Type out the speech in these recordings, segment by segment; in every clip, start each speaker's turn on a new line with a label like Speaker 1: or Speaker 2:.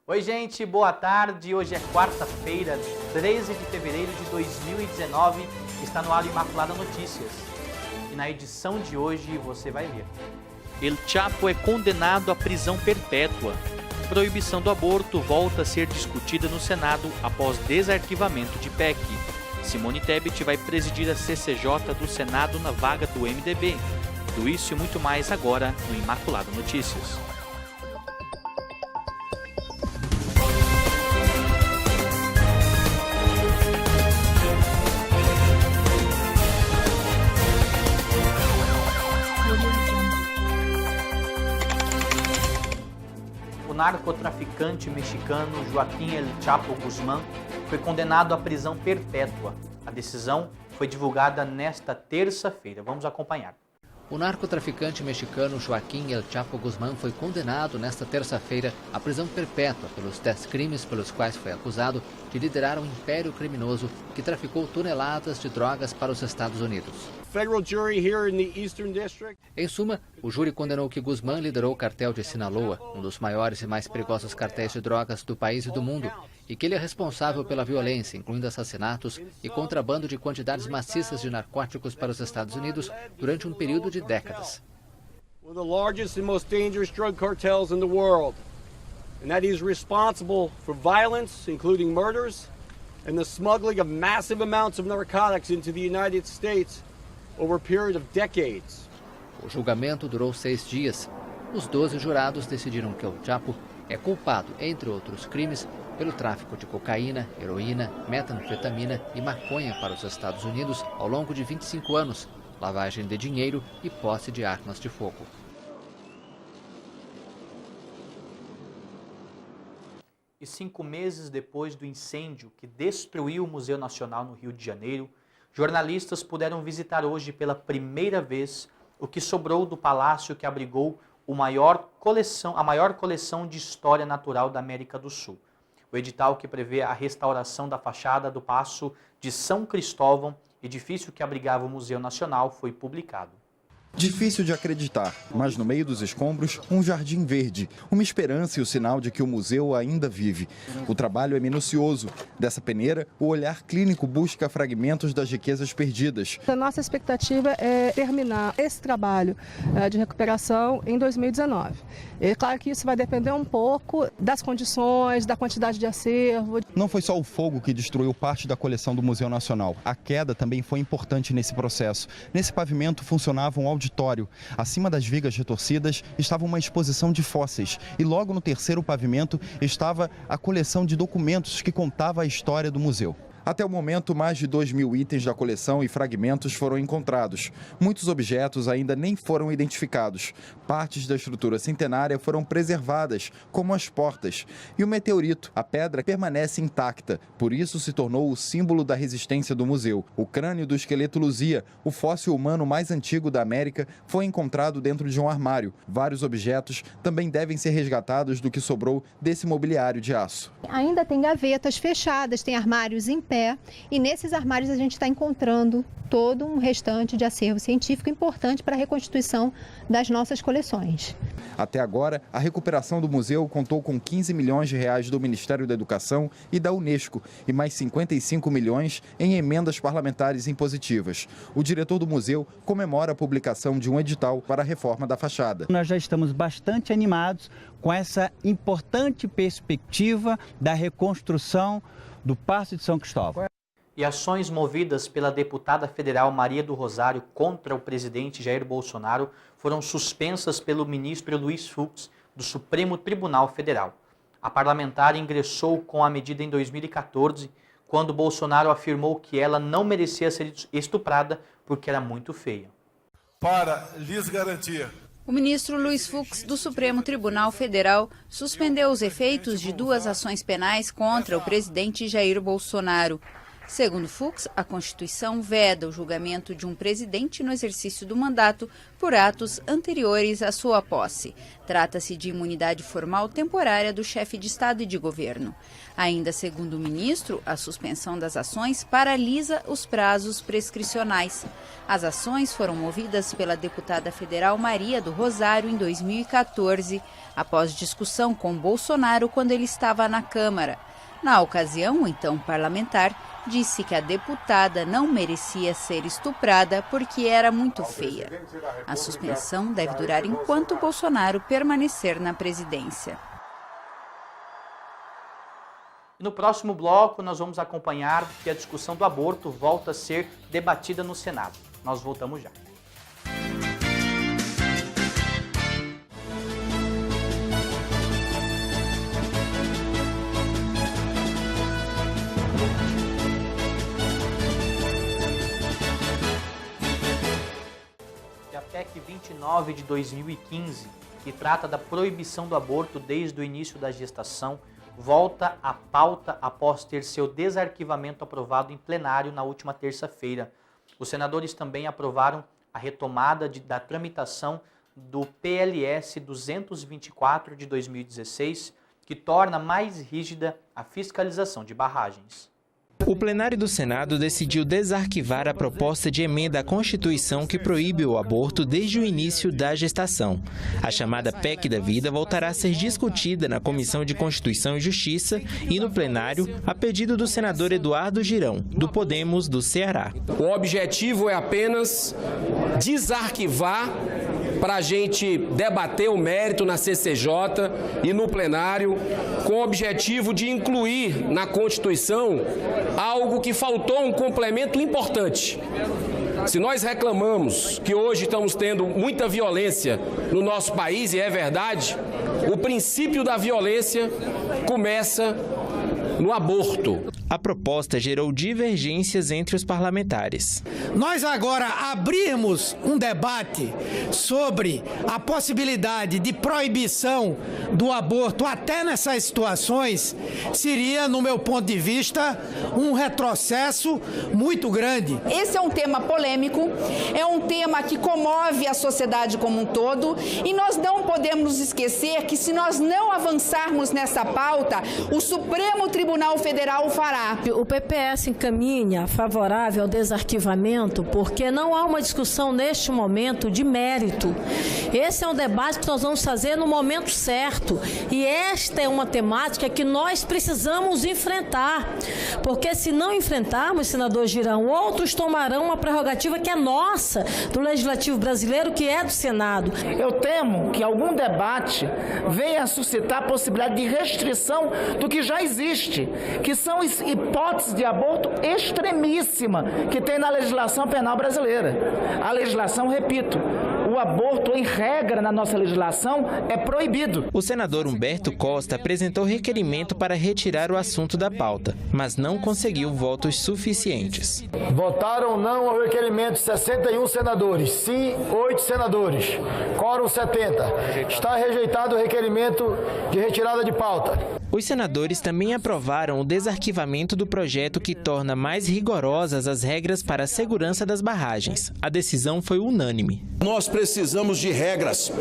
Speaker 1: Oi gente, boa tarde. Hoje é quarta-feira, 13 de fevereiro de 2019. Está no ar o Imaculada Notícias. E na edição de hoje você vai ver. El Chapo é condenado à prisão perpétua. Proibição do aborto volta a ser discutida no Senado após desarquivamento de PEC. Simone Tebet vai presidir a CCJ do Senado na vaga do MDB. Tudo isso e muito mais agora no Imaculada Notícias. O narcotraficante mexicano Joaquim El Chapo Guzmán foi condenado à prisão perpétua. A decisão foi divulgada nesta terça-feira. Vamos acompanhar.
Speaker 2: O narcotraficante mexicano Joaquim El Chapo Guzmán foi condenado nesta terça-feira à prisão perpétua pelos 10 crimes pelos quais foi acusado de liderar um império criminoso que traficou toneladas de drogas para os Estados Unidos. Em suma, o júri condenou que Guzmán liderou o cartel de Sinaloa, um dos maiores e mais perigosos cartéis de drogas do país e do mundo, e que ele é responsável pela violência, incluindo assassinatos e contrabando de quantidades maciças de narcóticos para os Estados Unidos durante um período de décadas.
Speaker 3: One of the largest and most dangerous drug cartels in the world, and that he is responsible for violence, including murders, and the smuggling of massive amounts of narcotics into the United States over a period of decades.
Speaker 2: O julgamento durou 6 dias. Os 12 jurados decidiram que El Chapo é culpado, entre outros crimes, pelo tráfico de cocaína, heroína, metanfetamina e maconha para os Estados Unidos ao longo de 25 anos, lavagem de dinheiro e posse de armas de fogo.
Speaker 1: E 5 meses depois do incêndio que destruiu o Museu Nacional no Rio de Janeiro, jornalistas puderam visitar hoje pela primeira vez o que sobrou do palácio que abrigou a maior coleção de história natural da América do Sul. O edital que prevê a restauração da fachada do Paço de São Cristóvão, edifício que abrigava o Museu Nacional, foi publicado.
Speaker 4: Difícil de acreditar, mas no meio dos escombros, um jardim verde, uma esperança e o sinal de que o museu ainda vive. O trabalho é minucioso. Dessa peneira, o olhar clínico busca fragmentos das riquezas perdidas.
Speaker 5: A nossa expectativa é terminar esse trabalho de recuperação em 2019. É claro que isso vai depender um pouco das condições, da quantidade de acervo.
Speaker 4: Não foi só o fogo que destruiu parte da coleção do Museu Nacional. A queda também foi importante nesse processo. Nesse pavimento funcionava um auditório. Acima das vigas retorcidas estava uma exposição de fósseis e logo no terceiro pavimento estava a coleção de documentos que contava a história do museu. Até o momento, mais de 2.000 itens da coleção e fragmentos foram encontrados. Muitos objetos ainda nem foram identificados. Partes da estrutura centenária foram preservadas, como as portas. E o meteorito, a pedra, permanece intacta. Por isso se tornou o símbolo da resistência do museu. O crânio do esqueleto Luzia, o fóssil humano mais antigo da América, foi encontrado dentro de um armário. Vários objetos também devem ser resgatados do que sobrou desse mobiliário de aço.
Speaker 6: Ainda tem gavetas fechadas, tem armários em pé, e nesses armários a gente está encontrando todo um restante de acervo científico importante para a reconstituição das nossas coleções.
Speaker 4: Até agora, a recuperação do museu contou com 15 milhões de reais do Ministério da Educação e da Unesco e mais 55 milhões em emendas parlamentares impositivas. O diretor do museu comemora a publicação de um edital para a reforma da fachada.
Speaker 7: Nós já estamos bastante animados com essa importante perspectiva da reconstrução do Paço de São Cristóvão.
Speaker 1: E ações movidas pela deputada federal Maria do Rosário contra o presidente Jair Bolsonaro foram suspensas pelo ministro Luiz Fux, do Supremo Tribunal Federal. A parlamentar ingressou com a medida em 2014, quando Bolsonaro afirmou que ela não merecia ser estuprada porque era muito feia.
Speaker 8: Para lhes garantir.
Speaker 9: O ministro Luiz Fux, do Supremo Tribunal Federal, suspendeu os efeitos de 2 ações penais contra o presidente Jair Bolsonaro. Segundo Fux, a Constituição veda o julgamento de um presidente no exercício do mandato por atos anteriores à sua posse. Trata-se de imunidade formal temporária do chefe de Estado e de governo. Ainda segundo o ministro, a suspensão das ações paralisa os prazos prescricionais. As ações foram movidas pela deputada federal Maria do Rosário em 2014, após discussão com Bolsonaro quando ele estava na Câmara. Na ocasião, o então parlamentar disse que a deputada não merecia ser estuprada porque era muito feia. A suspensão deve durar enquanto Bolsonaro permanecer na presidência.
Speaker 1: No próximo bloco, nós vamos acompanhar que a discussão do aborto volta a ser debatida no Senado. Nós voltamos já. A PEC 29 de 2015, que trata da proibição do aborto desde o início da gestação, volta à pauta após ter seu desarquivamento aprovado em plenário na última terça-feira. Os senadores também aprovaram a retomada da tramitação do PLS 224 de 2016, que torna mais rígida a fiscalização de barragens.
Speaker 10: O plenário do Senado decidiu desarquivar a proposta de emenda à Constituição que proíbe o aborto desde o início da gestação. A chamada PEC da Vida voltará a ser discutida na Comissão de Constituição e Justiça e no plenário, a pedido do senador Eduardo Girão, do Podemos do Ceará.
Speaker 11: O objetivo é apenas desarquivar para a gente debater o mérito na CCJ e no plenário, com o objetivo de incluir na Constituição algo que faltou, um complemento importante. Se nós reclamamos que hoje estamos tendo muita violência no nosso país, e é verdade, o princípio da violência começa no aborto.
Speaker 10: A proposta gerou divergências entre os parlamentares.
Speaker 12: Nós agora abrirmos um debate sobre a possibilidade de proibição do aborto até nessas situações seria, no meu ponto de vista, um retrocesso muito grande.
Speaker 13: Esse é um tema polêmico, é um tema que comove a sociedade como um todo e nós não podemos nos esquecer que se nós não avançarmos nessa pauta, o Supremo Tribunal Federal fará.
Speaker 14: O PPS encaminha favorável ao desarquivamento porque não há uma discussão neste momento de mérito. Esse é um debate que nós vamos fazer no momento certo e esta é uma temática que nós precisamos enfrentar, porque se não enfrentarmos, senador Girão, outros tomarão uma prerrogativa que é nossa, do Legislativo brasileiro, que é do Senado.
Speaker 15: Eu temo que algum debate venha a suscitar a possibilidade de restrição do que já existe, que são hipóteses de aborto extremíssima que tem na legislação penal brasileira. A legislação, repito, o aborto, em regra, na nossa legislação, é proibido.
Speaker 10: O senador Humberto Costa apresentou requerimento para retirar o assunto da pauta, mas não conseguiu votos suficientes.
Speaker 16: Votaram não ao requerimento 61 senadores, sim 8 senadores, quórum 70. Está rejeitado o requerimento de retirada de pauta.
Speaker 10: Os senadores também aprovaram o desarquivamento do projeto que torna mais rigorosas as regras para a segurança das barragens. A decisão foi unânime.
Speaker 17: Nós precisamos de regras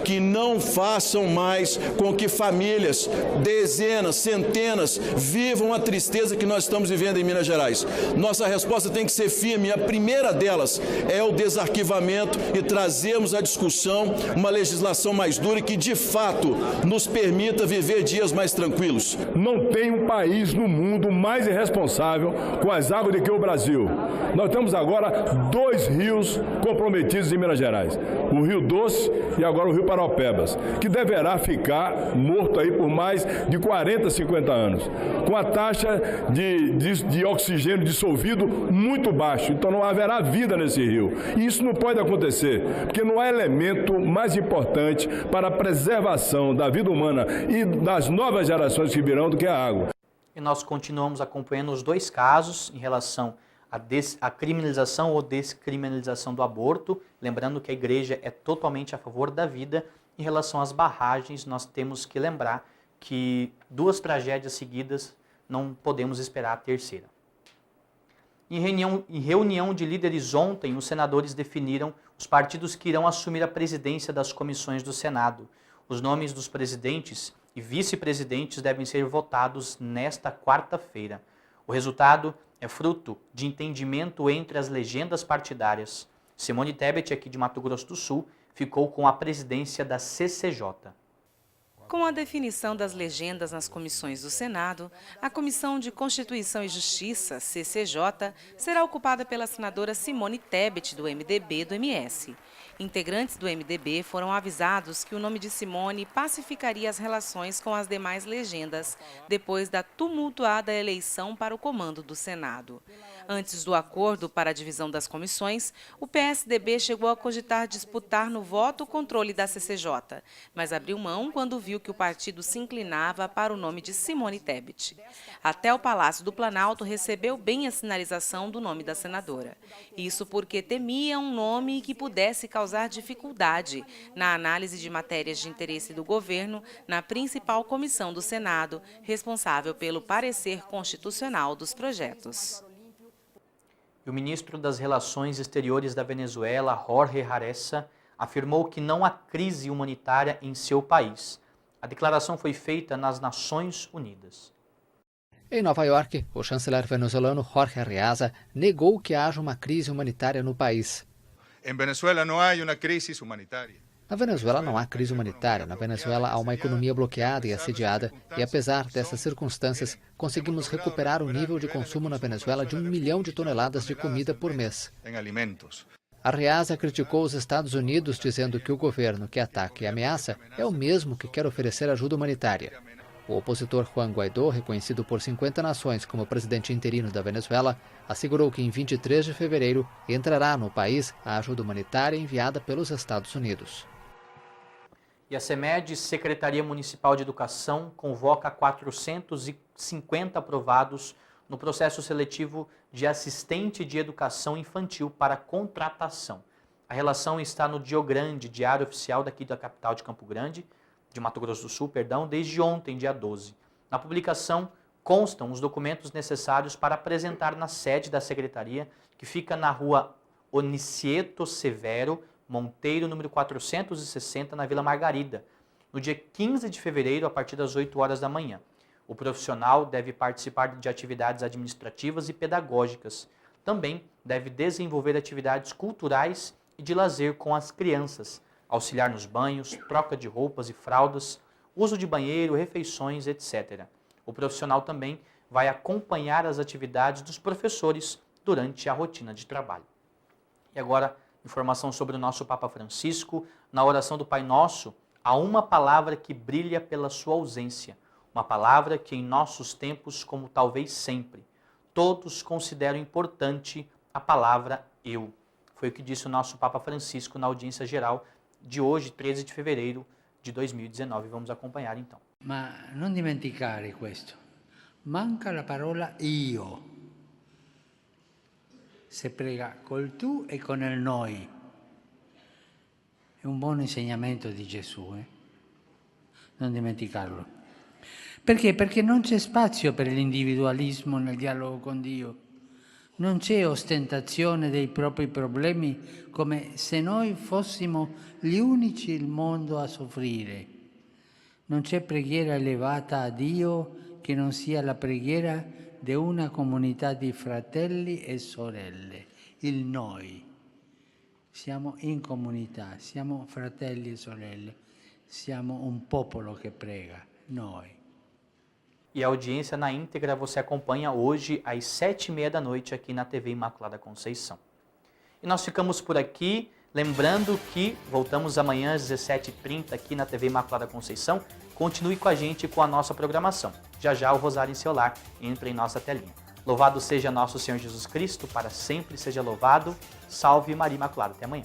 Speaker 17: que não façam mais com que famílias, dezenas, centenas, vivam a tristeza que nós estamos vivendo em Minas Gerais. Nossa resposta tem que ser firme. A primeira delas é o desarquivamento e trazermos à discussão uma legislação mais dura que, de fato, nos permita viver dias mais tranquilos.
Speaker 18: Não tem um país no mundo mais irresponsável com as águas do que o Brasil. Nós temos agora 2 rios comprometidos em Minas Gerais. O Rio Doce e agora o Rio Paraupebas, que deverá ficar morto aí por mais de 40, 50 anos, com a taxa de oxigênio dissolvido muito baixo. Então não haverá vida nesse rio. E isso não pode acontecer, porque não há elemento mais importante para a preservação da vida humana e das novas gerações que virão do que a água.
Speaker 1: E nós continuamos acompanhando os dois casos em relação à criminalização ou descriminalização do aborto. Lembrando que a igreja é totalmente a favor da vida. Em relação às barragens, nós temos que lembrar que 2 tragédias seguidas não podemos esperar a terceira. Em reunião de líderes ontem, os senadores definiram os partidos que irão assumir a presidência das comissões do Senado. Os nomes dos presidentes e vice-presidentes devem ser votados nesta quarta-feira. O resultado é fruto de entendimento entre as legendas partidárias. Simone Tebet, aqui de Mato Grosso do Sul, ficou com a presidência da CCJ.
Speaker 19: Com a definição das legendas nas comissões do Senado, a Comissão de Constituição e Justiça, CCJ, será ocupada pela senadora Simone Tebet, do MDB do MS. Integrantes do MDB foram avisados que o nome de Simone pacificaria as relações com as demais legendas, depois da tumultuada eleição para o comando do Senado. Antes do acordo para a divisão das comissões, o PSDB chegou a cogitar disputar no voto o controle da CCJ, mas abriu mão quando viu que o partido se inclinava para o nome de Simone Tebet. Até o Palácio do Planalto recebeu bem a sinalização do nome da senadora. Isso porque temia um nome que pudesse causar dificuldade na análise de matérias de interesse do governo na principal comissão do Senado, responsável pelo parecer constitucional dos projetos.
Speaker 1: E o ministro das Relações Exteriores da Venezuela, Jorge Arreza, afirmou que não há crise humanitária em seu país. A declaração foi feita nas Nações Unidas.
Speaker 2: Em Nova York, o chanceler venezuelano Jorge Arreza negou que haja uma crise humanitária no país.
Speaker 20: Em Venezuela não há uma crise humanitária.
Speaker 2: Na Venezuela não há crise humanitária. Na Venezuela há uma economia bloqueada e assediada, e apesar dessas circunstâncias, conseguimos recuperar o nível de consumo na Venezuela de 1 milhão de toneladas de comida por mês. Arreza criticou os Estados Unidos, dizendo que o governo que ataca e ameaça é o mesmo que quer oferecer ajuda humanitária. O opositor Juan Guaidó, reconhecido por 50 nações como presidente interino da Venezuela, assegurou que em 23 de fevereiro entrará no país a ajuda humanitária enviada pelos Estados Unidos.
Speaker 1: E a CEMED, Secretaria Municipal de Educação, convoca 450 aprovados no processo seletivo de assistente de educação infantil para contratação. A relação está no Diogrande, diário oficial daqui da capital de Campo Grande, de Mato Grosso do Sul, desde ontem, dia 12. Na publicação constam os documentos necessários para apresentar na sede da Secretaria, que fica na rua Onicieto Severo Monteiro, número 460, na Vila Margarida, no dia 15 de fevereiro, a partir das 8 horas da manhã. O profissional deve participar de atividades administrativas e pedagógicas. Também deve desenvolver atividades culturais e de lazer com as crianças, auxiliar nos banhos, troca de roupas e fraldas, uso de banheiro, refeições, etc. O profissional também vai acompanhar as atividades dos professores durante a rotina de trabalho. E agora, informação sobre o nosso Papa Francisco. Na oração do Pai Nosso, há uma palavra que brilha pela sua ausência. Uma palavra que em nossos tempos, como talvez sempre, todos consideram importante a palavra eu. Foi o que disse o nosso Papa Francisco na audiência geral de hoje, 13 de fevereiro de 2019. Vamos acompanhar então.
Speaker 21: Ma non dimenticare questo. Manca la parola io. Se prega col tu e con il noi. È un buon insegnamento di Gesù, non dimenticarlo. Perché? Perché non c'è spazio per l'individualismo nel dialogo con Dio. Non c'è ostentazione dei propri problemi come se noi fossimo gli unici al mondo a soffrire. Non c'è preghiera elevata a Dio che non sia la preghiera di una comunità di fratelli e sorelle, il noi. Siamo in comunità, siamo fratelli e sorelle, siamo un popolo che prega, noi.
Speaker 1: E a audiência na íntegra você acompanha hoje às 7h30 da noite aqui na TV Imaculada Conceição. E nós ficamos por aqui, lembrando que voltamos amanhã às 17h30 aqui na TV Imaculada Conceição. Continue com a gente com a nossa programação. Já já o Rosário em seu lar entra em nossa telinha. Louvado seja nosso Senhor Jesus Cristo, para sempre seja louvado. Salve Maria Imaculada. Até amanhã.